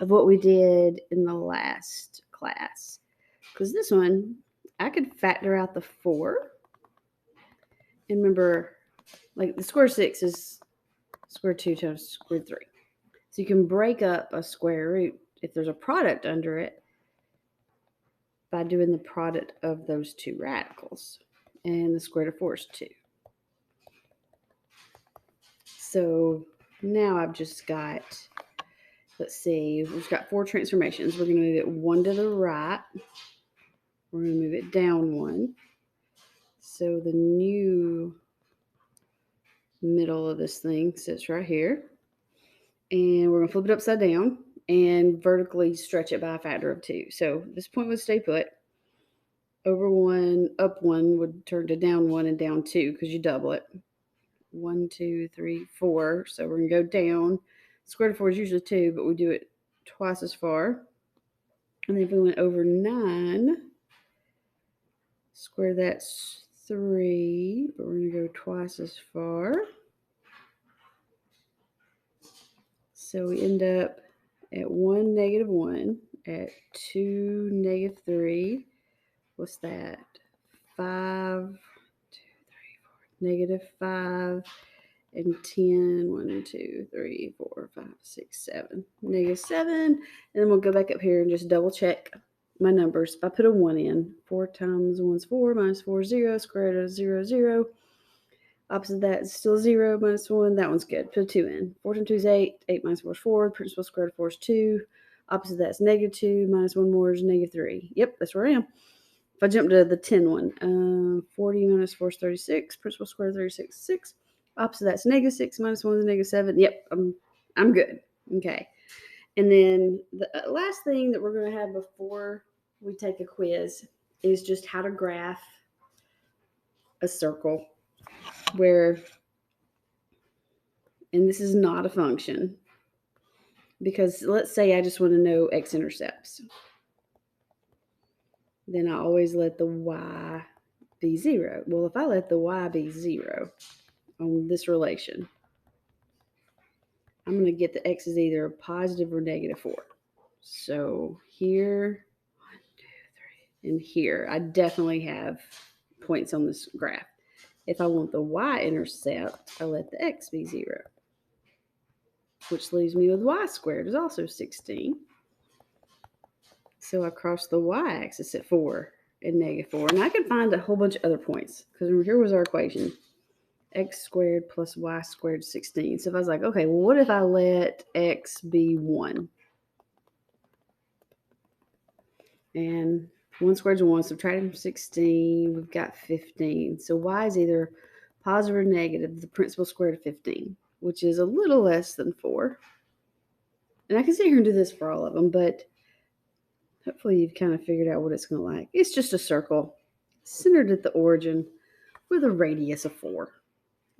of what we did in the last class. Because this one, I could factor out the 4. And remember, like the square 6 is square 2 times square 3. So you can break up a square root if there's a product under it by doing the product of those two radicals. And the square root of 4 is 2. So now I've just got, let's see, we've got 4 transformations. We're going to move it 1 to the right. We're going to move it down 1. So the new middle of this thing sits right here. And we're going to flip it upside down and vertically stretch it by a factor of 2. So this point would stay put. Over 1, up 1 would turn to down 1 and down 2 because you double it. 1, 2, 3, 4. So we're going to go down. Square root of 4 is usually 2, but we do it twice as far. And then if we went over 9, square that's 3, but we're going to go twice as far. So we end up at 1, negative 1, at 2, negative 3. What's that? 5, 2, 3, 4, negative 5, and 10. 1, 2, 3, 4, 5, 6, 7. Negative 7. And then we'll go back up here and just double check my numbers. If I put a 1 in, 4 times 1 is 4, minus 4 is 0, square root of 0, 0. Opposite of that is still 0, minus 1. That one's good. Put a 2 in. 4 times 2 is 8. 8 minus 4 is 4. Principal square root of 4 is 2. Opposite of that is negative 2. Minus 1 more is negative 3. Yep, that's where I am. If I jump to the 10 one, 40 minus 4 is 36. Principal square root of 36 is 6. Opposite of that's negative 6. Minus 1 is negative 7. Yep, I'm good. Okay. And then the last thing that we're going to have before we take a quiz is just how to graph a circle where, and this is not a function, because let's say I just want to know x-intercepts. Then I always let the y be 0. Well, if I let the y be 0 on this relation, I'm going to get the x is either positive or negative 4. So here, 1, 2, 3, and here, I definitely have points on this graph. If I want the y-intercept, I let the x be 0, which leaves me with y squared is also 16. So I cross the y-axis at 4 and negative 4. And I can find a whole bunch of other points, because here was our equation. X squared plus y squared is 16. So if I was like, okay, well, what if I let x be 1? And 1 squared is 1. Subtracting from 16, we've got 15. So y is either positive or negative, the principal square root of 15, which is a little less than 4. And I can sit here and do this for all of them, but hopefully you've kind of figured out what it's going to like. It's just a circle centered at the origin with a radius of 4.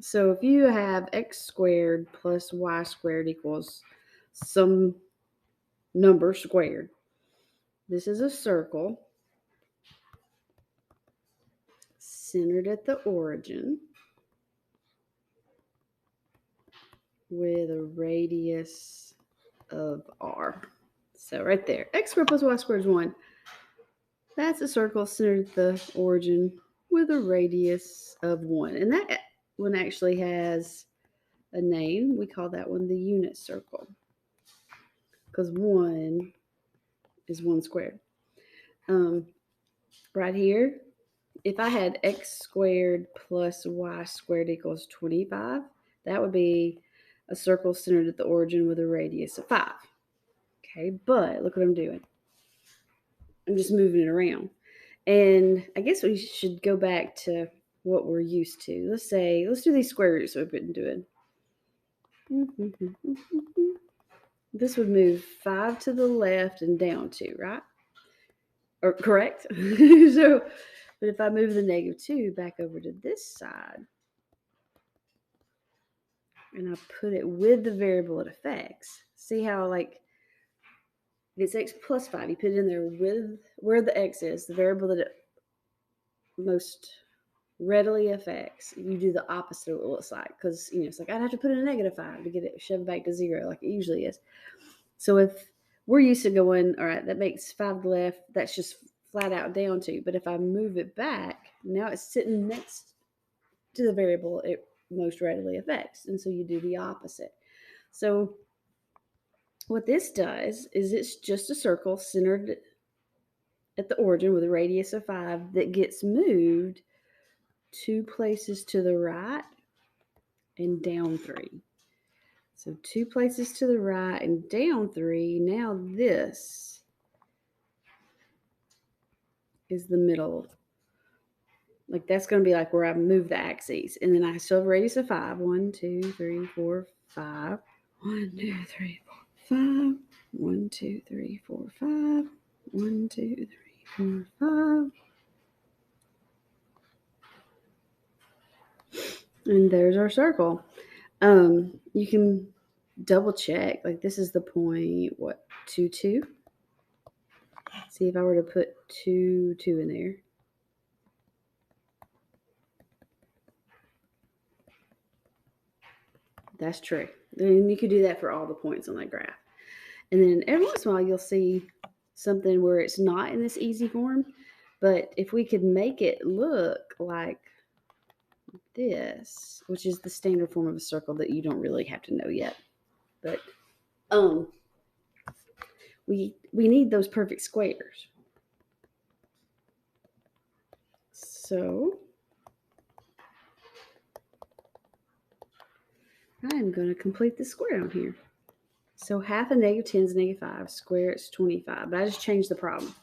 So if you have x squared plus y squared equals some number squared, this is a circle centered at the origin with a radius of r. So right there, x squared plus y squared is 1. That's a circle centered at the origin with a radius of 1. And that one actually has a name. We call that one the unit circle, because 1 is 1 squared. Right here, if I had x squared plus y squared equals 25, that would be a circle centered at the origin with a radius of 5. Okay, but look what I'm doing. I'm just moving it around. And I guess we should go back to what we're used to. Let's do these square roots we've been doing. This would move 5 to the left and down 2, right? Or correct? So, but if I move the negative 2 back over to this side, and I put it with the variable it affects, see how, like, if it's x plus 5, you put it in there with where the x is, the variable that it most readily affects. You do the opposite of what it looks like, because it's like I'd have to put in a negative 5 to get it shoved back to 0 like it usually is. So if we're used to going, all right, that makes 5 to the left. That's just flat out down 2. But if I move it back, now it's sitting next to the variable it most readily affects. And so you do the opposite. So what this does is it's just a circle centered at the origin with a radius of 5 that gets moved 2 places to the right and down 3. So 2 places to the right and down 3. Now this is the middle. Like that's going to be like where I move the axes. And then I still have a radius of 5. 1, 2, 3, 4, 5. 1, 2, 3, 4, 5. 1, 2, 3, 4, 5. 1, 2, 3, 4, 5. And there's our circle. You can double check. Like this is the point, what, 2, 2? See if I were to put 2, 2 in there. That's true. And you could do that for all the points on that graph. And then every once in a while, you'll see something where it's not in this easy form. But if we could make it look like this, which is the standard form of a circle that you don't really have to know yet. But we need those perfect squares. So I'm going to complete the square on here. So half of negative 10 is negative 5. Square, it's 25. But I just changed the problem.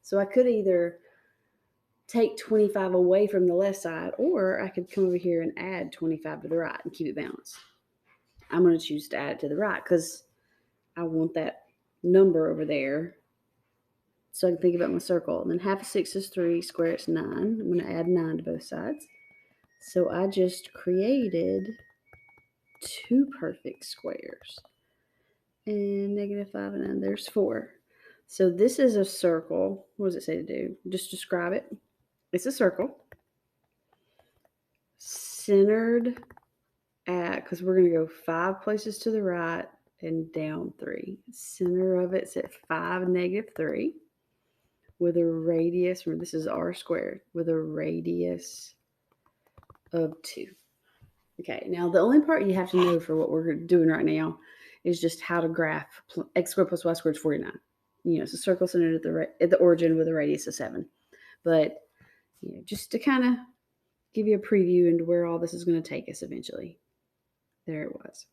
So I could either take 25 away from the left side, or I could come over here and add 25 to the right and keep it balanced. I'm going to choose to add it to the right because I want that number over there so I can think about my circle. And then half of 6 is 3. Square, it's 9. I'm going to add 9 to both sides. So I just created 2 perfect squares. And negative 5 and 9, there's 4. So this is a circle. What does it say to do? Just describe it. It's a circle centered at, because we're going to go 5 places to the right and down 3. Center of it's at 5, negative 3 with a radius, remember this is r squared, with a radius of 2. Okay, now the only part you have to know for what we're doing right now is just how to graph x squared plus y squared is 49. You know, it's a circle centered at the origin with a radius of 7. But you know, just to kind of give you a preview into where all this is going to take us eventually. There it was.